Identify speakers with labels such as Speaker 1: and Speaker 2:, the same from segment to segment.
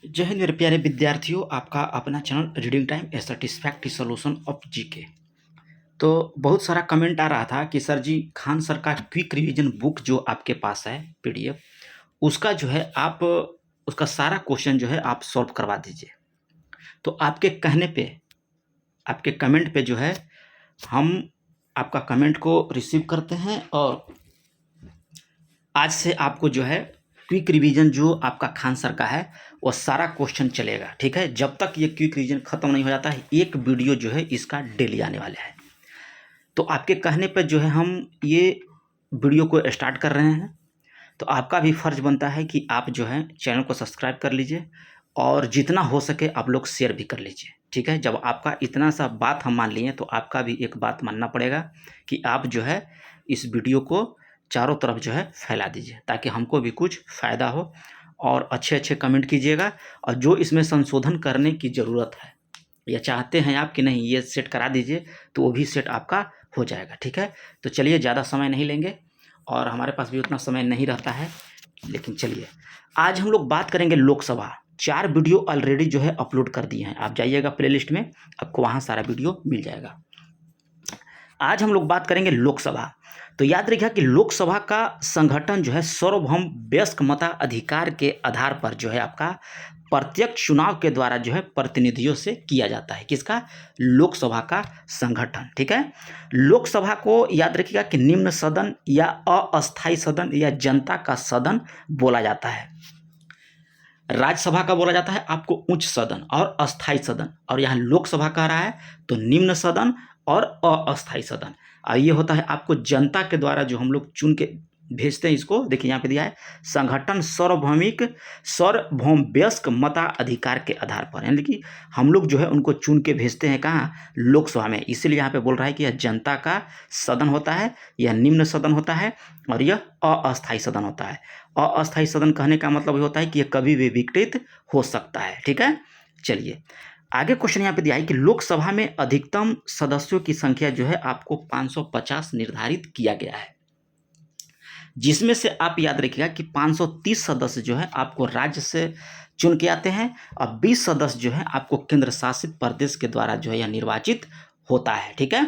Speaker 1: जय हिंद मेरे प्यारे विद्यार्थियों, आपका अपना channel reading time A satisfactory solution of GK. तो बहुत सारा कमेंट आ रहा था कि सर जी खान सर का क्विक रिवीजन बुक जो आपके पास है पीडीएफ, उसका जो है आप उसका सारा क्वेश्चन जो है आप सॉल्व करवा दीजिए। तो आपके कहने पे, आपके कमेंट पे जो है हम आपका कमेंट को रिसीव करते हैं और आज से आपको जो है क्विक रिवीजन जो आपका खान सर का है वो सारा क्वेश्चन चलेगा। ठीक है, जब तक ये क्विक रिवीजन खत्म नहीं हो जाता है एक वीडियो जो है इसका डेली आने वाला है। तो आपके कहने पर जो है हम ये वीडियो को स्टार्ट कर रहे हैं। तो आपका भी फर्ज बनता है कि आप जो है चैनल को सब्सक्राइब कर लीजिए और जितना हो सके आप लोग शेयर भी कर लीजिए। ठीक है, जब आपका इतना सा बात हम मान लिए तो आपका भी एक बात मानना पड़ेगा कि आप जो है इस वीडियो को चारों तरफ जो है फैला दीजिए ताकि हमको भी कुछ फ़ायदा हो। और अच्छे अच्छे कमेंट कीजिएगा और जो इसमें संशोधन करने की ज़रूरत है या चाहते हैं आप कि नहीं ये सेट करा दीजिए तो वो भी सेट आपका हो जाएगा। ठीक है, तो चलिए ज़्यादा समय नहीं लेंगे और हमारे पास भी उतना समय नहीं रहता है, लेकिन चलिए आज हम लोग बात करेंगे लोकसभा। 4 वीडियो ऑलरेडी जो है अपलोड कर दिए हैं, आप जाइएगा प्लेलिस्ट में, आपको वहाँ सारा वीडियो मिल जाएगा। आज हम लोग बात करेंगे लोकसभा। तो याद रखिएगा कि लोकसभा का संगठन जो है सार्वभौम वयस्क मताधिकार के आधार पर जो है आपका प्रत्यक्ष चुनाव के द्वारा जो है प्रतिनिधियों से किया जाता है। किसका? लोकसभा का संगठन। ठीक है, लोकसभा को याद रखिएगा कि निम्न सदन या अस्थायी सदन या जनता का सदन बोला जाता है। राज्यसभा का बोला जाता है आपको उच्च सदन और अस्थायी सदन, और यहाँ लोकसभा कह रहा है तो निम्न सदन और अस्थायी सदन। और ये होता है आपको जनता के द्वारा जो हम लोग चुन के भेजते हैं। इसको देखिए यहाँ पे दिया है संगठन सार्वभौम वयस्क मताधिकार के आधार पर, यानी कि हम लोग जो है उनको चुन के भेजते हैं कहाँ? लोकसभा में। इसीलिए यहाँ पे बोल रहा है कि यह जनता का सदन होता है, यह निम्न सदन होता है और यह अस्थायी सदन होता है। अस्थायी सदन कहने का मतलब ये होता है कि यह कभी भी विघटित हो सकता है। ठीक है, चलिए आगे क्वेश्चन यहाँ पे दिया है कि लोकसभा में अधिकतम सदस्यों की संख्या जो है आपको 550 निर्धारित किया गया है, जिसमें से आप याद रखिएगा कि 530 सदस्य जो है आपको राज्य से चुन के आते हैं और 20 सदस्य जो है आपको केंद्र शासित प्रदेश के द्वारा जो है यह निर्वाचित होता है। ठीक है,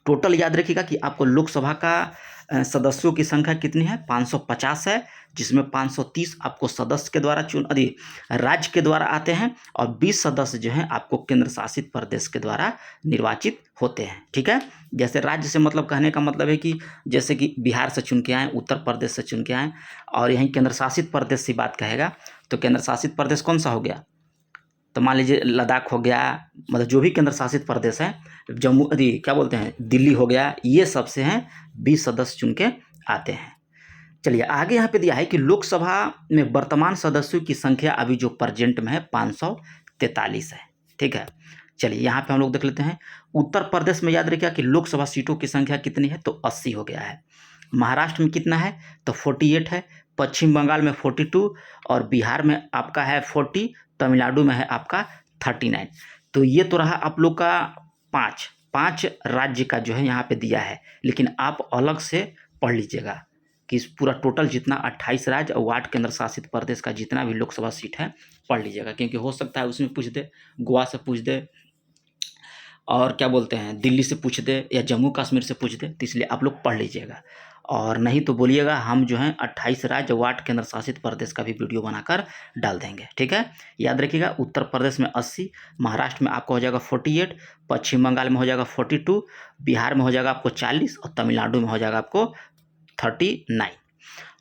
Speaker 1: टोटल याद रखिएगा कि आपको लोकसभा का सदस्यों की संख्या कितनी है? 550 है, जिसमें 530 आपको सदस्य के द्वारा राज्य के द्वारा आते हैं और 20 सदस्य जो हैं आपको केंद्र शासित प्रदेश के द्वारा निर्वाचित होते हैं। ठीक है, जैसे राज्य से मतलब कहने का मतलब है कि जैसे कि बिहार से चुन के आए, उत्तर प्रदेश से चुन के आए, और यहीं केंद्र शासित प्रदेश से बात कहेगा तो केंद्र शासित प्रदेश कौन सा हो गया? तो मान लीजिए लद्दाख हो गया, मतलब जो भी केंद्र शासित प्रदेश है, जम्मू क्या बोलते हैं, दिल्ली हो गया, ये सब से हैं 20 सदस्य चुन के आते हैं। चलिए आगे यहाँ पे दिया है कि लोकसभा में वर्तमान सदस्यों की संख्या अभी जो प्रेजेंट में है 543 है। ठीक है, चलिए यहाँ पे हम लोग देख लेते हैं। उत्तर प्रदेश में याद रखिएगा कि लोकसभा सीटों की संख्या कितनी है? तो 80 हो गया है। महाराष्ट्र में कितना है? तो 48 है। पश्चिम बंगाल में 42 और बिहार में आपका है 40, तमिलनाडु में है आपका 39। तो ये तो रहा आप लोग का पाँच राज्य का जो है यहाँ पे दिया है, लेकिन आप अलग से पढ़ लीजिएगा कि इस पूरा टोटल जितना 28 राज्य और 8 केंद्र शासित प्रदेश का जितना भी लोकसभा सीट है पढ़ लीजिएगा, क्योंकि हो सकता है उसमें पूछ दे, गोवा से पूछ दे, और क्या बोलते हैं दिल्ली से पूछ दे या जम्मू कश्मीर से पूछ दे, तो इसलिए आप लोग पढ़ लीजिएगा। और नहीं तो बोलिएगा हम जो है 28 राज्य 8 केंद्र शासित प्रदेश का भी वीडियो बनाकर डाल देंगे। ठीक है, याद रखिएगा उत्तर प्रदेश में 80, महाराष्ट्र में आपको हो जाएगा 48, पश्चिम बंगाल में हो जाएगा 42, बिहार में हो जाएगा आपको 40 और तमिलनाडु में हो जाएगा आपको 39।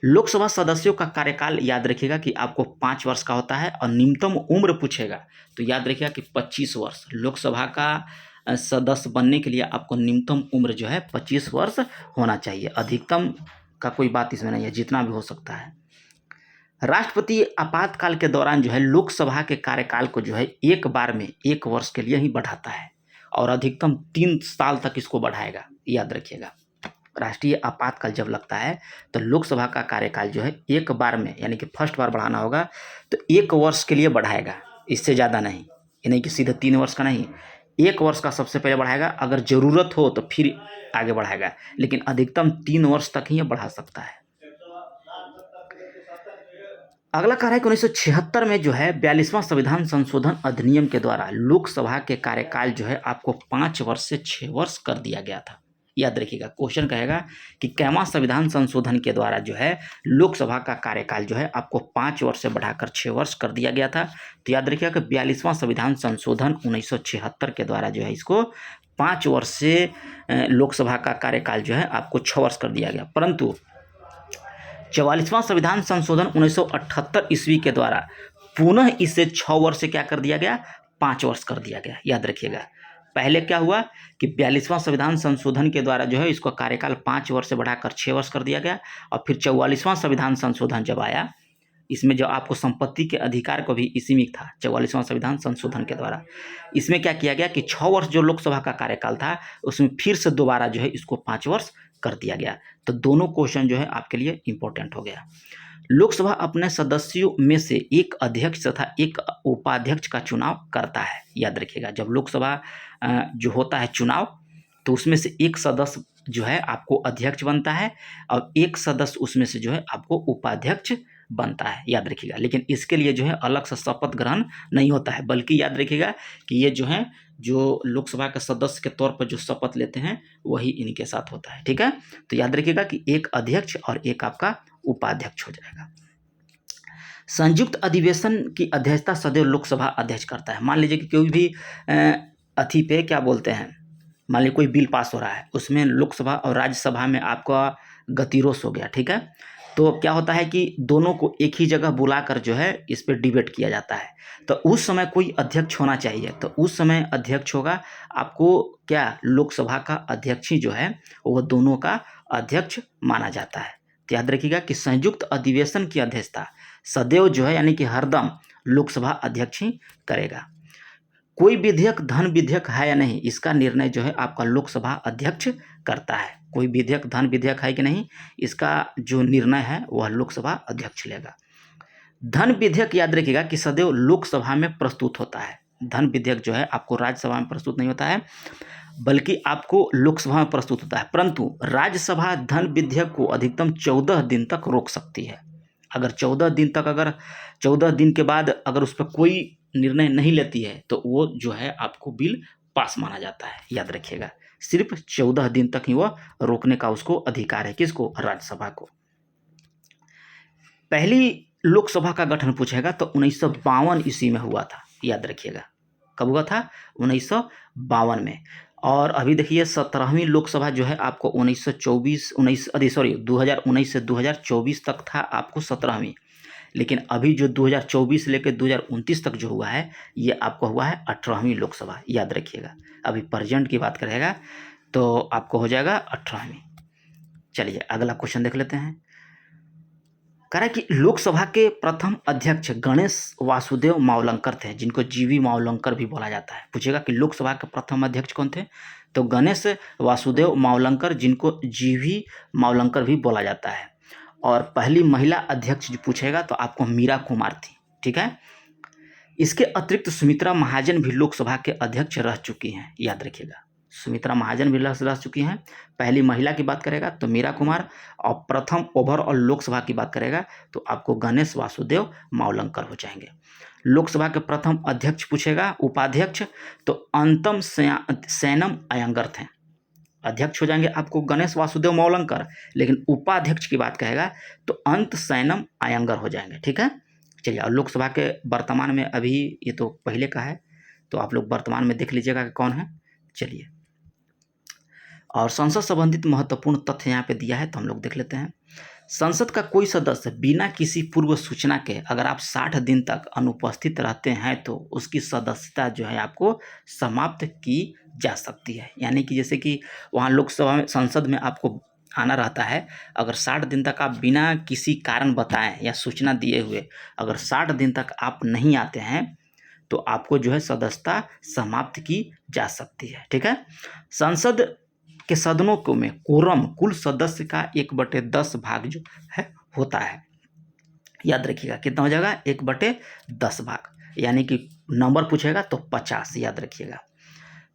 Speaker 1: लोकसभा सदस्यों का कार्यकाल याद रखिएगा कि आपको 5 वर्ष का होता है और न्यूनतम उम्र पूछेगा तो याद रखिएगा कि 25 वर्ष। लोकसभा का सदस्य बनने के लिए आपको न्यूनतम उम्र जो है 25 वर्ष होना चाहिए, अधिकतम का कोई बात इसमें नहीं है, जितना भी हो सकता है। राष्ट्रपति आपातकाल के दौरान जो है लोकसभा के कार्यकाल को जो है एक बार में 1 वर्ष के लिए ही बढ़ाता है और अधिकतम 3 साल तक इसको बढ़ाएगा। याद रखिएगा राष्ट्रीय आपातकाल जब लगता है तो लोकसभा का कार्यकाल जो है एक बार में, यानी कि फर्स्ट बार बढ़ाना होगा तो 1 वर्ष के लिए बढ़ाएगा, इससे ज़्यादा नहीं। ये नहीं कि सीधे 3 वर्ष का नहीं, 1 वर्ष का सबसे पहले बढ़ाएगा, अगर ज़रूरत हो तो फिर आगे बढ़ाएगा, लेकिन अधिकतम 3 वर्ष तक ही ये बढ़ा सकता है। अगला कह रहा है कि 1976 में जो है 42वां संविधान संशोधन अधिनियम के द्वारा लोकसभा के कार्यकाल जो है आपको 5 वर्ष से 6 वर्ष कर दिया गया था। याद रखिएगा, क्वेश्चन कहेगा कि कैवां संविधान संशोधन के द्वारा जो है लोकसभा का कार्यकाल जो है आपको 5 वर्ष से बढ़ाकर 6 वर्ष कर दिया गया था। तो याद रखिएगा कि 42वां संविधान संशोधन 1976 के द्वारा जो है इसको 5 वर्ष से लोकसभा का कार्यकाल जो है आपको 6 वर्ष कर दिया गया। परंतु 44वां संविधान संशोधन 1978 ईस्वी के द्वारा पुनः इसे 6 वर्ष से क्या कर दिया गया, 5 वर्ष कर दिया गया। याद रखिएगा, पहले क्या हुआ कि 42वां संविधान संशोधन के द्वारा जो है इसको कार्यकाल 5 वर्ष से बढ़ाकर 6 वर्ष कर दिया गया, और फिर 44वां संविधान संशोधन जब आया, इसमें जो आपको संपत्ति के अधिकार को भी इसी में था 44वां संविधान संशोधन के द्वारा, इसमें क्या किया गया कि 6 वर्ष जो लोकसभा का कार्यकाल था उसमें फिर से दोबारा जो है इसको 5 वर्ष कर दिया गया। तो दोनों क्वेश्चन जो है आपके लिए इंपॉर्टेंट हो गया। लोकसभा अपने सदस्यों में से एक अध्यक्ष तथा एक उपाध्यक्ष का चुनाव करता है। याद रखिएगा, जब लोकसभा जो होता है चुनाव, तो उसमें से एक सदस्य जो है आपको अध्यक्ष बनता है और एक सदस्य उसमें से जो है आपको उपाध्यक्ष बनता है। याद रखिएगा, लेकिन इसके लिए जो है अलग से शपथ ग्रहण नहीं होता है, बल्कि याद रखिएगा कि ये जो है जो लोकसभा के सदस्य के तौर पर जो शपथ लेते हैं वही इनके साथ होता है। ठीक है, तो याद रखिएगा कि एक अध्यक्ष और एक आपका उपाध्यक्ष हो जाएगा। संयुक्त अधिवेशन की अध्यक्षता सदैव लोकसभा अध्यक्ष करता है। मान लीजिए कि कोई भी अथी पे क्या बोलते हैं, मान लीजिए कोई बिल पास हो रहा है, उसमें लोकसभा और राज्यसभा में आपका गतिरोध हो गया। ठीक है, तो क्या होता है कि दोनों को एक ही जगह बुलाकर जो है इस पर डिबेट किया जाता है। तो उस समय कोई अध्यक्ष होना चाहिए, तो उस समय अध्यक्ष होगा आपको क्या, लोकसभा का अध्यक्ष ही जो है वो दोनों का अध्यक्ष माना जाता है। तो याद रखिएगा कि संयुक्त अधिवेशन की अध्यक्षता सदैव जो है यानी कि हरदम लोकसभा अध्यक्ष ही करेगा। कोई विधेयक धन विधेयक है या नहीं, इसका निर्णय जो है आपका लोकसभा अध्यक्ष करता है। कोई विधेयक धन विधेयक है कि नहीं, इसका जो निर्णय है वह लोकसभा अध्यक्ष लेगा। धन विधेयक याद रखिएगा कि सदैव लोकसभा में प्रस्तुत होता है। धन विधेयक जो है आपको राज्यसभा में प्रस्तुत नहीं होता है, बल्कि आपको लोकसभा में प्रस्तुत होता है। परंतु राज्यसभा धन विधेयक को अधिकतम 14 दिन तक रोक सकती है। अगर 14 दिन के बाद अगर उस पर कोई निर्णय नहीं लेती है तो वो जो है आपको बिल पास माना जाता है। याद रखिएगा, सिर्फ 14 दिन तक ही वह रोकने का उसको अधिकार है। किसको, राज्यसभा को। पहली लोकसभा का गठन पूछेगा तो 1952 ईस्वी में हुआ था। याद रखिएगा, कब हुआ था, 1952 में। और अभी देखिए 17वीं लोकसभा जो है आपको 2019 से 2024 तक था आपको 17वीं, लेकिन अभी जो 2024 से लेकर 2029 तक जो हुआ है ये आपको हुआ है 18वीं लोकसभा। याद रखिएगा, अभी प्रेजेंट की बात करेगा तो आपको हो जाएगा 18वीं। चलिए अगला क्वेश्चन देख लेते हैं। कह रहा है कि लोकसभा के प्रथम अध्यक्ष गणेश वासुदेव मावलंकर थे, जिनको जीवी मावलंकर भी बोला जाता है। पूछेगा कि लोकसभा के प्रथम अध्यक्ष कौन थे, तो गणेश वासुदेव मावलंकर, जिनको जीवी मावलंकर भी बोला जाता है। और पहली महिला अध्यक्ष जो पूछेगा तो आपको मीरा कुमार थी। ठीक है, इसके अतिरिक्त सुमित्रा महाजन भी लोकसभा के अध्यक्ष रह चुकी हैं। याद रखिएगा, सुमित्रा महाजन भी रह चुकी हैं। पहली महिला की बात करेगा तो मीरा कुमार, और प्रथम ओवरऑल लोकसभा की बात करेगा तो आपको गणेश वासुदेव मावलंकर हो जाएंगे। लोकसभा के प्रथम अध्यक्ष पूछेगा, उपाध्यक्ष तो अंतम सैनम अयंगर थे। अध्यक्ष हो जाएंगे आपको गणेश वासुदेव मावलंकर, लेकिन उपाध्यक्ष की बात कहेगा तो अंत सैनम अयंगर हो जाएंगे। ठीक है, चलिए। और लोकसभा के वर्तमान में, अभी ये तो पहले का है तो आप लोग वर्तमान में देख लीजिएगा कि कौन है। चलिए, और संसद संबंधित महत्वपूर्ण तथ्य यहाँ पे दिया है तो हम लोग देख लेते हैं। संसद का कोई सदस्य बिना किसी पूर्व सूचना के अगर आप 60 दिन तक अनुपस्थित रहते हैं तो उसकी सदस्यता जो है आपको समाप्त की जा सकती है। यानी कि जैसे कि वहाँ लोकसभा में, संसद में आपको आना रहता है, अगर 60 दिन तक आप बिना किसी कारण बताएं या सूचना दिए हुए अगर 60 दिन तक आप नहीं आते हैं तो आपको जो है सदस्यता समाप्त की जा सकती है। ठीक है, संसद के सदनों को में कोरम कुल सदस्य का 1/10 भाग जो है होता है। याद रखिएगा कितना हो जाएगा, 1/10 भाग, यानी कि नंबर पूछेगा तो 50। याद रखिएगा,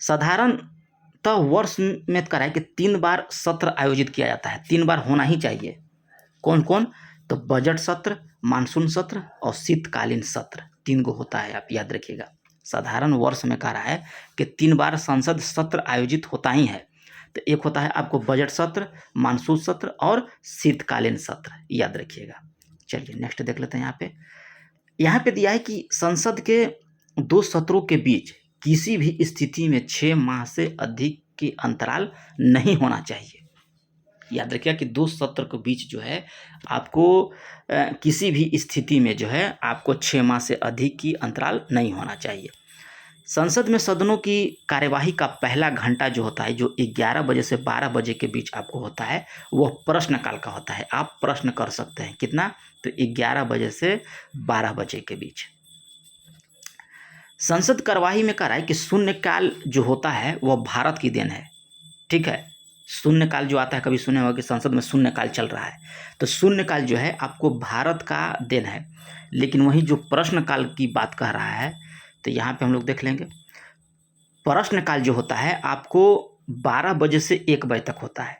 Speaker 1: साधारणतः वर्ष में करा है कि 3 बार सत्र आयोजित किया जाता है। 3 बार होना ही चाहिए। कौन कौन, तो बजट सत्र, मानसून सत्र और शीतकालीन सत्र 3 गो होता है, आप याद रखिएगा। साधारण वर्ष में कह रहा है कि 3 बार संसद सत्र आयोजित होता ही है। तो एक होता है आपको बजट सत्र, मानसून सत्र और शीतकालीन सत्र, याद रखिएगा। चलिए नेक्स्ट देख लेते हैं। यहाँ पे दिया है कि संसद के 2 सत्रों के बीच किसी भी स्थिति में 6 माह से अधिक की अंतराल नहीं होना चाहिए। याद रखिएगा कि 2 सत्र के बीच जो है आपको किसी भी स्थिति में जो है आपको 6 माह से अधिक की अंतराल नहीं होना चाहिए। संसद में सदनों की कार्यवाही का पहला घंटा जो होता है, जो 11 बजे से 12 बजे के बीच आपको होता है, वह प्रश्नकाल का होता है। आप प्रश्न कर सकते हैं कितना, तो 11 बजे से 12 बजे के बीच। संसद कार्यवाही में कह रहा है कि शून्यकाल जो होता है वह भारत की देन है। ठीक है, शून्यकाल जो आता है, कभी सुने होगा कि संसद में शून्यकाल चल रहा है, तो शून्यकाल जो है आपको भारत का देन है। लेकिन वहीं जो प्रश्नकाल की बात कह रहा है, तो यहाँ पे हम लोग देख लेंगे। प्रश्नकाल जो होता है आपको 12 बजे से 1 बजे तक होता है,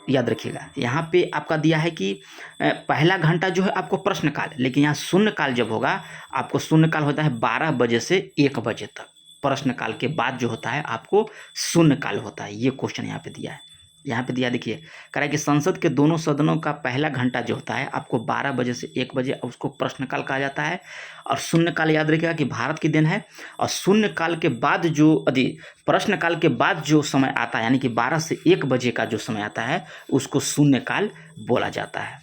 Speaker 1: याद रखिएगा। यहाँ पे आपका दिया है कि पहला घंटा जो है आपको प्रश्नकाल, लेकिन यहाँ शून्यकाल जब होगा आपको शून्यकाल होता है 12 बजे से 1 बजे तक। प्रश्नकाल के बाद जो होता है आपको शून्यकाल होता है। ये क्वेश्चन यहाँ पे दिया है। यहाँ पे दिया देखिए, कह रहा है कि संसद के दोनों सदनों का पहला घंटा जो होता है आपको 12 बजे से 1 बजे, उसको प्रश्नकाल कहा जाता है। और शून्यकाल याद रखिएगा कि भारत की देन है। और शून्यकाल के बाद जो प्रश्नकाल के बाद जो समय आता है, यानी कि 12 से 1 बजे का जो समय आता है, उसको शून्यकाल बोला जाता है।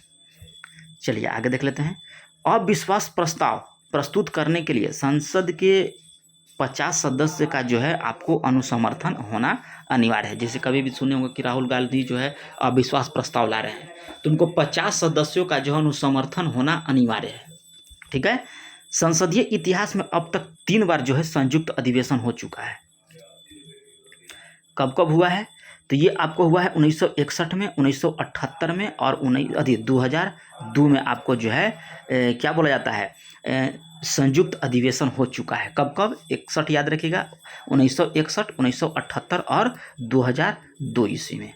Speaker 1: चलिए आगे देख लेते हैं। अविश्वास प्रस्ताव प्रस्तुत करने के लिए संसद के 50 सदस्य का जो है आपको अनुसमर्थन होना अनिवार्य है। जैसे कभी भी सुने होंगे कि राहुल गांधी जो है अविश्वास प्रस्ताव ला रहे हैं, तो उनको 50 सदस्यों का जो है अनुसमर्थन होना अनिवार्य है। ठीक है। संसदीय इतिहास में अब तक 3 बार जो है संयुक्त अधिवेशन हो चुका है। कब कब हुआ है, तो ये आपको हुआ है 1961 में, 1978 में और 2002 में आपको जो है क्या बोला जाता है, संयुक्त अधिवेशन हो चुका है। कब कब, 61 याद रखिएगा, 1961, 1978 और 2002 ईस्वी में।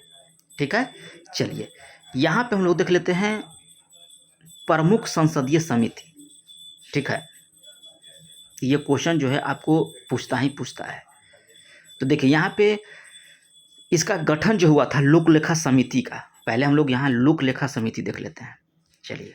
Speaker 1: ठीक है। चलिए यहाँ पे हम लोग देख लेते हैं प्रमुख संसदीय समिति। ठीक है, ये क्वेश्चन जो है आपको पूछता ही पूछता है। तो देखिए यहाँ पे इसका गठन जो हुआ था लोक लेखा समिति का, पहले हम लोग यहाँ लोक लेखा समिति देख लेते हैं। चलिए,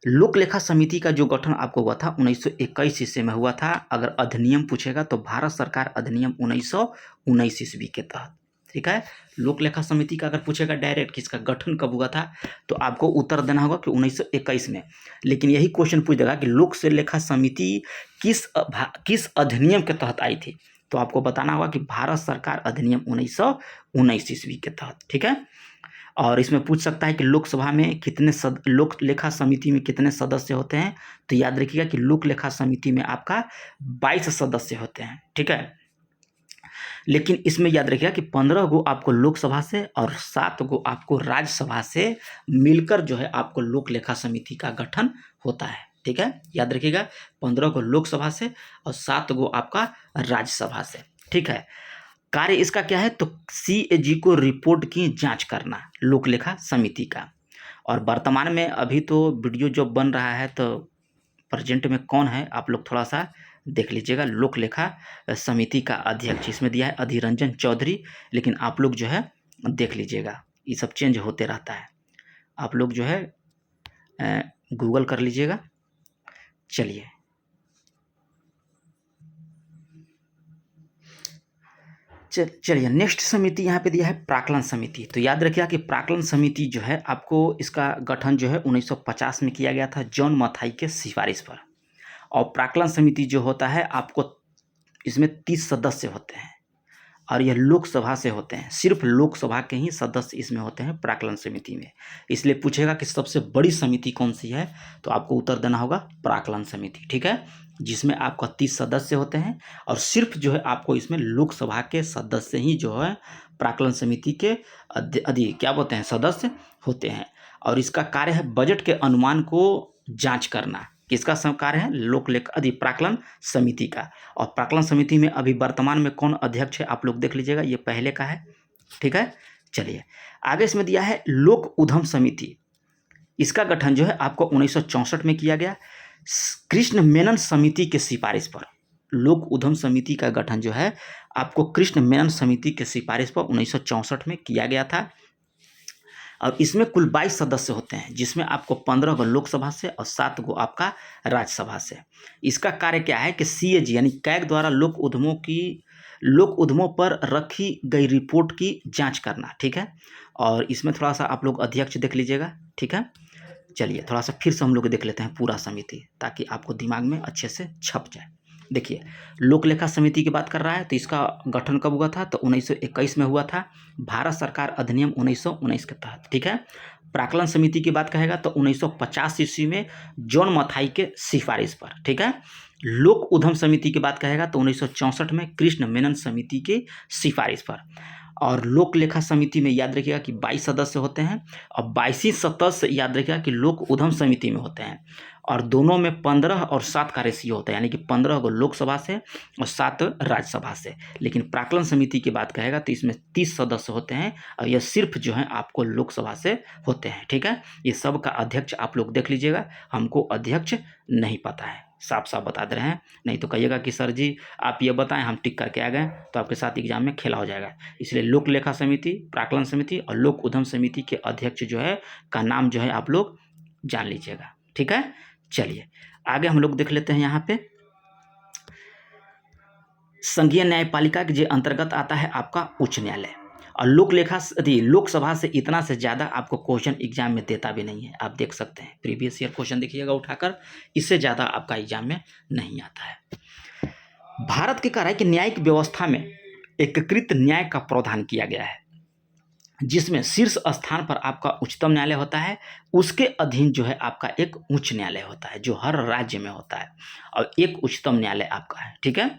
Speaker 1: लोक लेखा समिति का जो गठन आपको हुआ था 1921 ईस्वी में हुआ था। अगर अधिनियम पूछेगा तो भारत सरकार अधिनियम 1919 ईस्वी के तहत। ठीक है। लोक लेखा समिति का अगर पूछेगा डायरेक्ट कि इसका गठन कब हुआ था, तो आपको उत्तर देना होगा कि 1921 में। लेकिन यही क्वेश्चन पूछ देगा कि लोक से लेखा समिति किस अधिनियम के तहत आई थी, तो आपको बताना होगा कि भारत सरकार अधिनियम 1919 ईस्वी के तहत। ठीक है। और इसमें पूछ सकता है कि लोकसभा में कितने लोक लेखा समिति में कितने सदस्य होते हैं, तो याद रखिएगा कि लोक लेखा समिति में आपका 22 सदस्य होते हैं। ठीक है। लेकिन इसमें याद रखिएगा कि 15 गो आपको लोकसभा से और 7 गो आपको राज्यसभा से मिलकर जो है आपको लोक लेखा समिति का गठन होता है। ठीक है, याद रखिएगा 15 गो लोकसभा से और 7 गो आपका राज्यसभा से। ठीक है। कार्य इसका क्या है, तो CAG को रिपोर्ट की जांच करना लोक लेखा समिति का। और वर्तमान में अभी तो वीडियो जो बन रहा है, तो प्रेजेंट में कौन है आप लोग थोड़ा सा देख लीजिएगा। लोक लेखा समिति का अध्यक्ष इसमें दिया है अधीर रंजन चौधरी, लेकिन आप लोग जो है देख लीजिएगा, ये सब चेंज होते रहता है, आप लोग जो है गूगल कर लीजिएगा। चलिए नेक्स्ट समिति यहाँ पे दिया है प्राक्कलन समिति। तो याद रखिएगा कि प्राक्कलन समिति जो है आपको इसका गठन जो है 1950 में किया गया था जॉन मथाई के सिफारिश पर। और प्राक्कलन समिति जो होता है आपको इसमें 30 सदस्य होते हैं और यह लोकसभा से होते हैं। सिर्फ लोकसभा के ही सदस्य इसमें होते हैं प्राक्कलन समिति में। इसलिए पूछेगा कि सबसे बड़ी समिति कौन सी है, तो आपको उत्तर देना होगा प्राक्कलन समिति। ठीक है, जिसमें आपका 30 सदस्य होते हैं और सिर्फ जो है आपको इसमें लोकसभा के सदस्य ही जो है प्राक्कलन समिति के क्या बोलते हैं सदस्य होते हैं। और इसका कार्य है बजट के अनुमान को जांच करना। किसका कार्य है, लोक लेखा प्राक्कलन समिति का। और प्राक्कलन समिति में अभी वर्तमान में कौन अध्यक्ष है आप लोग देख लीजिएगा, ये पहले का है। ठीक है। चलिए आगे इसमें दिया है लोक उद्यम समिति। इसका गठन जो है आपको 1964 में किया गया कृष्ण मेनन समिति के सिफारिश पर। लोक उद्यम समिति का गठन जो है आपको कृष्ण मेनन समिति के सिफारिश पर 1964 में किया गया था। और इसमें कुल 22 सदस्य होते हैं, जिसमें आपको 15 गो लोकसभा से और 7 गो आपका राज्यसभा से। इसका कार्य क्या है कि CAG यानी कैग द्वारा लोक उद्यमों पर रखी गई रिपोर्ट की जांच करना, ठीक है। और इसमें थोड़ा सा आप लोग अध्यक्ष देख लीजिएगा, ठीक है। चलिए थोड़ा सा फिर से हम लोग देख लेते हैं पूरा समिति, ताकि आपको दिमाग में अच्छे से छप जाए। देखिए, लोक लेखा समिति की बात कर रहा है, तो इसका गठन कब हुआ था? तो 1921 में हुआ था, भारत सरकार अधिनियम 1919 के तहत, ठीक है। प्राक्कलन समिति की बात कहेगा तो 1950 ईस्वी में जॉन मथाई के सिफारिश पर, ठीक है। लोक उद्यम समिति की बात कहेगा तो 1964 में कृष्ण मेनन समिति की सिफारिश पर। और लोक लेखा समिति में याद रखिएगा कि 22 सदस्य होते हैं, और 22 सदस्य याद रखिएगा कि लोक उद्यम समिति में होते हैं, और दोनों में 15 और 7 का रेशियो होता है, यानी कि 15 को लोकसभा से और 7 राज्यसभा से। लेकिन प्राक्कलन समिति की बात कहेगा तो इसमें 30 सदस्य होते हैं, और यह सिर्फ जो है आपको लोकसभा से होते हैं, ठीक है। ये सब का अध्यक्ष आप लोग देख लीजिएगा, हमको अध्यक्ष नहीं पता है, साफ साफ बता दे रहे हैं, नहीं तो कहिएगा कि सर जी आप ये बताएं, हम टिक करके आ गए, तो आपके साथ एग्जाम में खेला हो जाएगा। इसलिए लोक लेखा समिति, प्राक्कलन समिति और लोक उद्यम समिति के अध्यक्ष जो है का नाम जो है आप लोग जान लीजिएगा, ठीक है। चलिए आगे हम लोग देख लेते हैं। यहाँ पे संघीय न्यायपालिका के अंतर्गत आता है आपका उच्च न्यायालय, और लोकसभा से इतना से ज़्यादा आपको क्वेश्चन एग्जाम में देता भी नहीं है, आप देख सकते हैं प्रीवियस ईयर क्वेश्चन देखिएगा उठाकर, इससे ज़्यादा आपका एग्जाम में नहीं आता है। भारत के कार्य की न्यायिक व्यवस्था में एकीकृत न्याय का प्रावधान किया गया है, जिसमें शीर्ष स्थान पर आपका उच्चतम न्यायालय होता है, उसके अधीन जो है आपका एक उच्च न्यायालय होता है जो हर राज्य में होता है, और एक उच्चतम न्यायालय आपका है, ठीक है।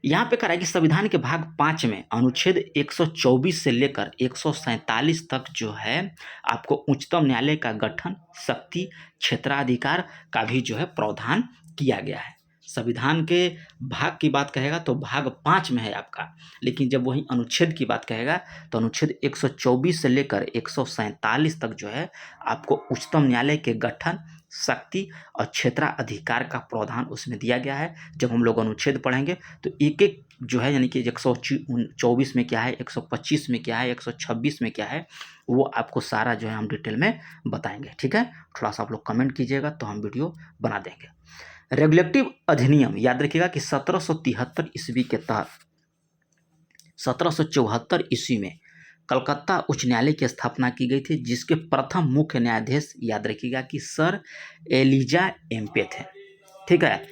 Speaker 1: यहाँ पे करा कि संविधान के भाग 5 में अनुच्छेद 124 से लेकर 147 तक जो है आपको उच्चतम न्यायालय का गठन, शक्ति, क्षेत्राधिकार का भी जो है प्रावधान किया गया है। संविधान के भाग की बात कहेगा तो भाग 5 में है आपका, लेकिन जब वही अनुच्छेद की बात कहेगा तो अनुच्छेद 124 से लेकर 147 तक जो है आपको उच्चतम न्यायालय के गठन, शक्ति और क्षेत्राधिकार का प्रावधान उसमें दिया गया है। जब हम लोग अनुच्छेद पढ़ेंगे तो एक एक जो है, यानी कि 124 में क्या है, 125 में क्या है, 126 में क्या है, वो आपको सारा जो है हम डिटेल में बताएंगे, ठीक है। थोड़ा सा आप लोग कमेंट कीजिएगा तो हम वीडियो बना देंगे। रेगुलेटिव अधिनियम याद रखिएगा कि 1773 ईस्वी के तहत 1774 ईस्वी में कलकत्ता उच्च न्यायालय की स्थापना की गई थी, जिसके प्रथम मुख्य न्यायाधीश याद रखिएगा कि सर एलिजा एम्पे थे, ठीक है।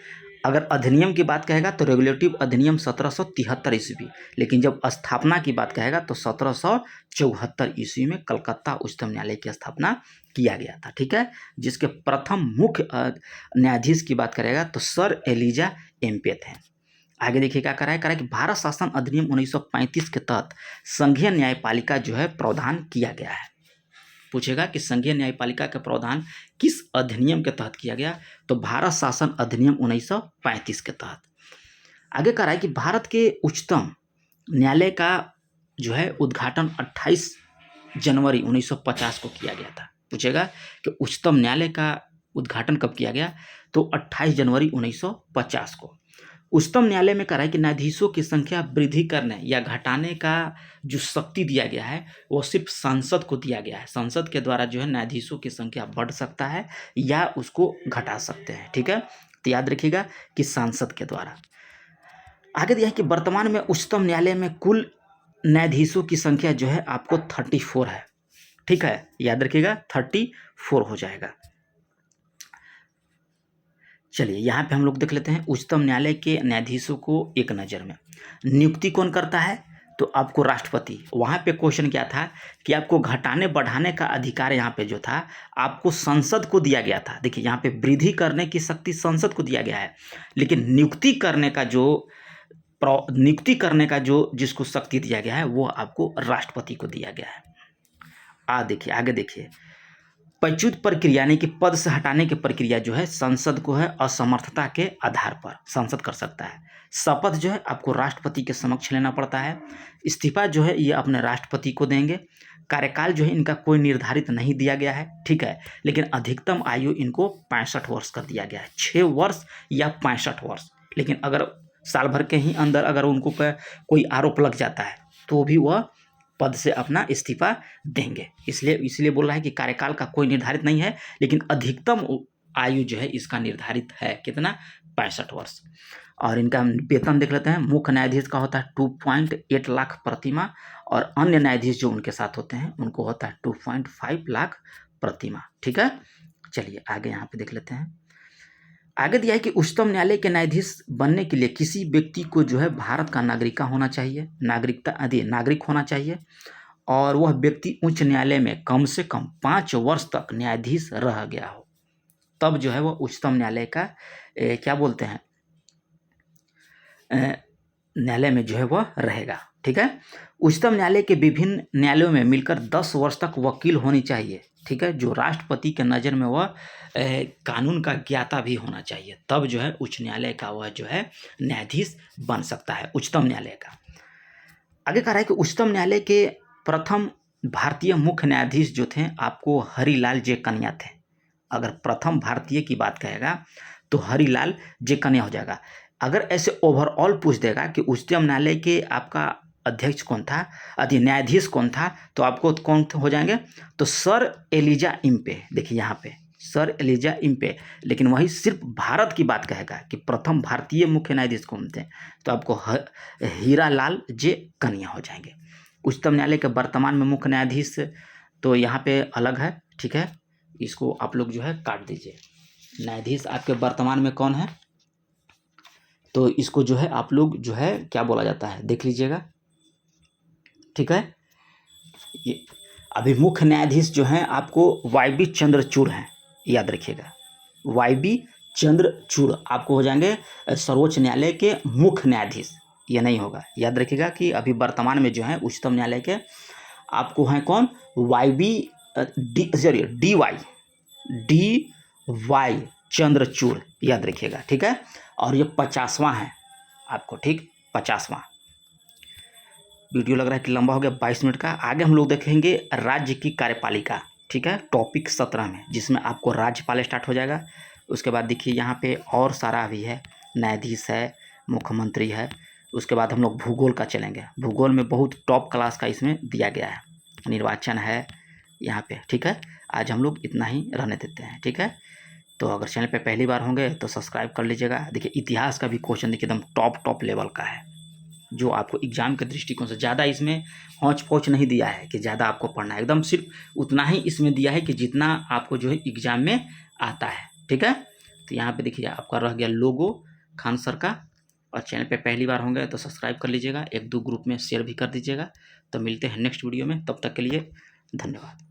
Speaker 1: अगर अधिनियम की बात कहेगा तो रेगुलेटिव अधिनियम 1773 ईस्वी, लेकिन जब स्थापना की बात कहेगा तो 1774 ईस्वी में कलकत्ता उच्चतम न्यायालय की स्थापना किया गया था, ठीक है। जिसके प्रथम मुख्य न्यायाधीश की बात करेगा तो सर एलिजा एम्पे थे। आगे देखिए क्या करा है कि भारत शासन अधिनियम 1935 के तहत संघीय न्यायपालिका जो है प्रावधान किया गया है। पूछेगा कि संघीय न्यायपालिका का प्रावधान किस अधिनियम के तहत किया गया, तो भारत शासन अधिनियम 1935 के तहत। आगे कह रहा है कि भारत के उच्चतम न्यायालय का जो है उद्घाटन 28 जनवरी 1950 को किया गया था। पूछेगा कि उच्चतम न्यायालय का उद्घाटन कब किया गया, तो 28 जनवरी 1950 को। उच्चतम न्यायालय में कह रहा है कि न्यायाधीशों की संख्या वृद्धि करने या घटाने का जो शक्ति दिया गया है वो सिर्फ संसद को दिया गया है। संसद के द्वारा जो है न्यायाधीशों की संख्या बढ़ सकता है या उसको घटा सकते हैं, ठीक है। तो याद रखिएगा कि सांसद के द्वारा। आगे दिया है कि वर्तमान में उच्चतम न्यायालय में कुल न्यायाधीशों की संख्या जो है आपको 34 है, ठीक है। याद रखिएगा 34 हो जाएगा। चलिए यहाँ पे हम लोग देख लेते हैं उच्चतम न्यायालय के न्यायाधीशों को एक नज़र में। नियुक्ति कौन करता है, तो आपको राष्ट्रपति। वहाँ पे क्वेश्चन क्या था कि आपको घटाने बढ़ाने का अधिकार यहाँ पे जो था आपको संसद को दिया गया था। देखिए यहाँ पे वृद्धि करने की शक्ति संसद को दिया गया है, लेकिन नियुक्ति करने का जो जिसको शक्ति दिया गया है वो आपको राष्ट्रपति को दिया गया है। देखिए आगे देखिए, पदच्युत प्रक्रिया यानी कि पद से हटाने की प्रक्रिया जो है संसद को है असमर्थता के आधार पर संसद कर सकता है। शपथ जो है आपको राष्ट्रपति के समक्ष लेना पड़ता है। इस्तीफा जो है ये अपने राष्ट्रपति को देंगे। कार्यकाल जो है इनका कोई निर्धारित नहीं दिया गया है, ठीक है, लेकिन अधिकतम आयु इनको 65 वर्ष कर दिया गया है, 6 वर्ष या 65 वर्ष। लेकिन अगर साल भर के ही अंदर अगर उनको कोई आरोप लग जाता है तो भी वह पद से अपना इस्तीफा देंगे। इसलिए बोल रहा है कि कार्यकाल का कोई निर्धारित नहीं है, लेकिन अधिकतम आयु जो है इसका निर्धारित है, कितना, 65 वर्ष। और इनका वेतन देख लेते हैं। मुख्य न्यायाधीश का होता है 2.8 लाख प्रतिमाह और अन्य न्यायाधीश जो उनके साथ होते हैं उनको होता है 2.5 लाख प्रतिमाह, ठीक है। चलिए आगे यहाँ पे देख लेते हैं। आगे दिया है कि उच्चतम न्यायालय के न्यायाधीश बनने के लिए किसी व्यक्ति को जो है भारत का नागरिक होना चाहिए, नागरिक होना चाहिए, और वह व्यक्ति उच्च न्यायालय में कम से कम 5 वर्ष तक न्यायाधीश रह गया हो, तब जो है वह उच्चतम न्यायालय का क्या बोलते हैं, न्यायालय में जो है वह रहेगा, ठीक है। उच्चतम न्यायालय के विभिन्न न्यायालयों में मिलकर 10 वर्ष तक वकील होनी चाहिए, ठीक है, जो राष्ट्रपति के नज़र में वह कानून का ज्ञाता भी होना चाहिए, तब जो है उच्च न्यायालय का वह जो है न्यायाधीश बन सकता है, उच्चतम न्यायालय का। आगे कह रहा है कि उच्चतम न्यायालय के प्रथम भारतीय मुख्य न्यायाधीश जो थे आपको हरिलाल जे कन्या थे। अगर प्रथम भारतीय की बात कहेगा तो हरिलाल जे कन्या हो जाएगा। अगर ऐसे ओवरऑल पूछ देगा कि उच्चतम न्यायालय के आपका अध्यक्ष कौन था, न्यायाधीश कौन था, तो आपको कौन हो जाएंगे, तो सर एलिजा इम्पे। देखिए यहाँ पे सर एलिजा इम्पे, लेकिन वही सिर्फ भारत की बात कहेगा कि प्रथम भारतीय मुख्य न्यायाधीश कौन थे, तो आपको हीरालाल जे कन्या हो जाएंगे। उच्चतम न्यायालय के वर्तमान में मुख्य न्यायाधीश तो यहाँ पे अलग है, ठीक है, इसको आप लोग जो है काट दीजिए। न्यायाधीश आपके वर्तमान में कौन है, तो इसको जो है आप लोग जो है क्या बोला जाता है देख लीजिएगा, ठीक है। ये अभी मुख्य न्यायाधीश जो हैं आपको वाई.बी. चंद्रचूड़ हैं, याद रखिएगा, वाई.बी. चंद्रचूड़ आपको हो जाएंगे सर्वोच्च न्यायालय के मुख्य न्यायाधीश। ये नहीं होगा, याद रखिएगा कि अभी वर्तमान में जो है उच्चतम न्यायालय के आपको हैं कौन, डी.वाई. चंद्रचूड़, याद रखिएगा, ठीक है। और ये 50वां है आपको, ठीक, 50वां। वीडियो लग रहा है कि लंबा हो गया, 22 मिनट का। आगे हम लोग देखेंगे राज्य की कार्यपालिका, ठीक है, टॉपिक 17 में, जिसमें आपको राज्यपाल स्टार्ट हो जाएगा। उसके बाद देखिए यहाँ पे और सारा भी है, न्यायाधीश है, मुख्यमंत्री है। उसके बाद हम लोग भूगोल का चलेंगे। भूगोल में बहुत टॉप क्लास का इसमें दिया गया है, निर्वाचन है यहाँ पे, ठीक है। आज हम लोग इतना ही रहने देते हैं, ठीक है। तो अगर चैनल पे पहली बार होंगे तो सब्सक्राइब कर लीजिएगा। देखिए इतिहास का भी क्वेश्चन देखिए एकदम टॉप लेवल का है, जो आपको एग्जाम के दृष्टिकोण से ज़्यादा इसमें हौच पौच नहीं दिया है कि ज़्यादा आपको पढ़ना है, एकदम सिर्फ उतना ही इसमें दिया है कि जितना आपको जो है एग्जाम में आता है, ठीक है। तो यहाँ पे देखिए आपका रह गया लोगो खान सर का। और चैनल पे पहली बार होंगे तो सब्सक्राइब कर लीजिएगा, 1-2 ग्रुप में शेयर भी कर दीजिएगा। तो मिलते हैं नेक्स्ट वीडियो में, तब तक के लिए धन्यवाद।